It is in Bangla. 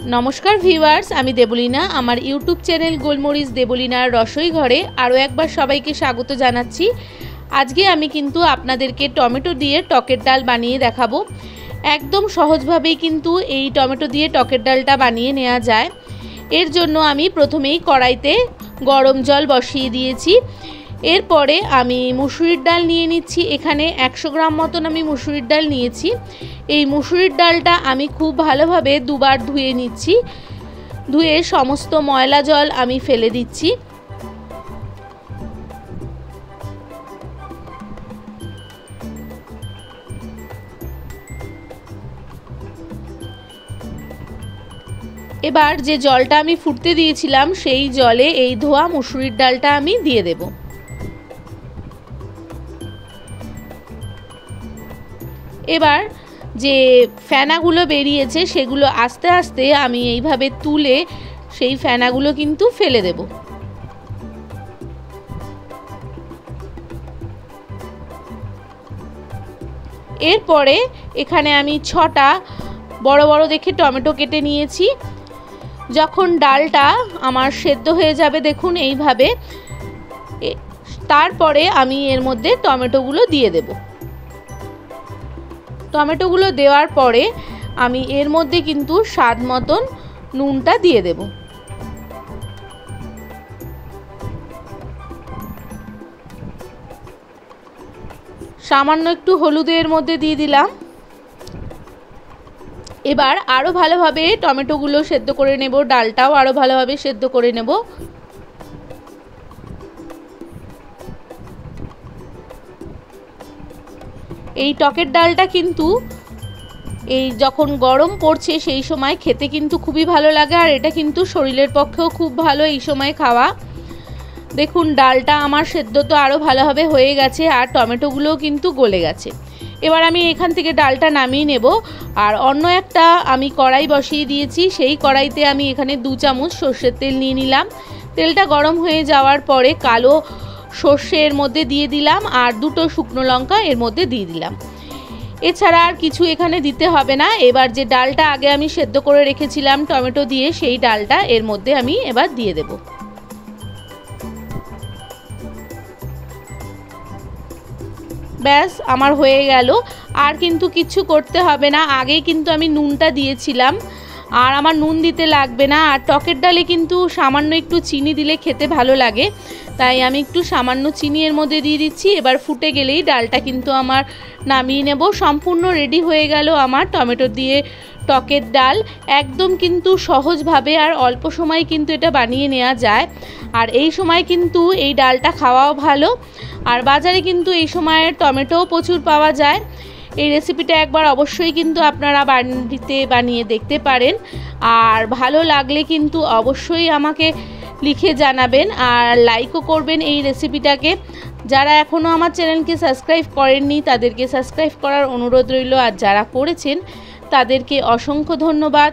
नमस्कार ভিউয়ার্স, আমি দেবলিনা। আমার ইউটিউব চ্যানেল গোলমরিচ দেবলিনার রসই ঘরে আরও একবার সবাইকে স্বাগত জানাচ্ছি। আজকে আমি কিন্তু আপনাদেরকে টমেটো দিয়ে টকের ডাল বানিয়ে দেখাবো। একদম সহজভাবেই কিন্তু এই টমেটো দিয়ে টকের ডালটা বানিয়ে নেওয়া যায়। এর জন্য আমি প্রথমেই কড়াইতে গরম জল বসিয়ে দিয়েছি। এরপরে আমি মুসুরির ডাল নিয়ে নিচ্ছি। এখানে 100 গ্রাম মতন আমি মুসুরির ডাল নিয়েছি। এই মুসুরির ডালটা আমি খুব ভালোভাবে দুবার ধুয়ে নিচ্ছি। ধুয়ে সমস্ত ময়লা জল আমি ফেলে দিচ্ছি। এবার যে জলটা আমি ফুটতে দিয়েছিলাম সেই জলে এই ধোয়া মুসুরির ডালটা আমি দিয়ে দেব। এবার যে ফেনাগুলো বেরিয়েছে সেগুলো আস্তে আস্তে আমি এইভাবে তুলে সেই ফেনাগুলো কিন্তু ফেলে দেব। এরপরে এখানে আমি 6টা বড় বড় দেখে টমেটো কেটে নিয়েছি। যখন ডালটা আমার সেদ্ধ হয়ে যাবে দেখুন এইভাবে, তারপরে আমি এর মধ্যে টমেটোগুলো দিয়ে দেব। টমেটোগুলো দেওয়ার পরে আমি এর মধ্যে কিন্তু স্বাদ মতন নুনটা দিয়ে দেব। সামান্য একটু হলুদের মধ্যে দিয়ে দিলাম। এবার আরও ভালোভাবে টমেটোগুলো সেদ্ধ করে নেব, ডালটাও আরও ভালোভাবে সেদ্ধ করে নেব। এই টকের ডালটা কিন্তু এই যখন গরম পড়ছে সেই সময় খেতে কিন্তু খুবই ভালো লাগে, আর এটা কিন্তু শরীরের পক্ষেও খুব ভালো এই সময় খাওয়া। দেখুন ডালটা আমার সেদ্ধ তো আরও ভালোভাবে হয়ে গেছে, আর টমেটোগুলোও কিন্তু গলে গেছে। এবার আমি এখান থেকে ডালটা নামিয়ে নেব। আর অন্য একটা আমি কড়াই বসিয়ে দিয়েছি। সেই কড়াইতে আমি এখানে 2 চামচ সর্ষের তেল নিয়ে নিলাম। তেলটা গরম হয়ে যাওয়ার পরে কালো সর্ষে এর মধ্যে দিয়ে দিলাম, আর 2টো শুকনো লঙ্কা এর মধ্যে দিয়ে দিলাম। এছাড়া আর কিছু এখানে দিতে হবে না। এবার যে ডালটা আগে আমি সেদ্ধ করে রেখেছিলাম টমেটো দিয়ে, সেই ডালটা এর মধ্যে আমি এবার দিয়ে দেব। ব্যাস আমার হয়ে গেল। আর কিন্তু কিচ্ছু করতে হবে না। আগেই কিন্তু আমি নুনটা দিয়েছিলাম, আর আমার নুন দিতে লাগবে না। আর টকের ডালে কিন্তু সামান্য একটু চিনি দিলে খেতে ভালো লাগে, তাই আমি একটু সামান্য চিনি এর মধ্যে দিয়ে দিচ্ছি। এবার ফুটে গেলেই ডালটা কিন্তু আমার নামিয়ে নেব। সম্পূর্ণ রেডি হয়ে গেল আমার টমেটো দিয়ে টকের ডাল। একদম কিন্তু সহজভাবে আর অল্প সময় কিন্তু এটা বানিয়ে নেওয়া যায়। আর এই সময় কিন্তু এই ডালটা খাওয়াও ভালো। আর বাজারে কিন্তু এই সময় টমেটোও প্রচুর পাওয়া যায়। এই রেসিপিটা একবার অবশ্যই কিন্তু আপনারা বাড়িতে বানিয়ে দেখতে পারেন। আর ভালো লাগলে কিন্তু অবশ্যই আমাকে লিখে জানাবেন, আর লাইকও করবেন এই রেসিপিটাকে। যারা এখনও আমার চ্যানেলকে সাবস্ক্রাইব করেননি তাদেরকে সাবস্ক্রাইব করার অনুরোধ রইল, আর যারা করেছেন তাদেরকে অসংখ্য ধন্যবাদ।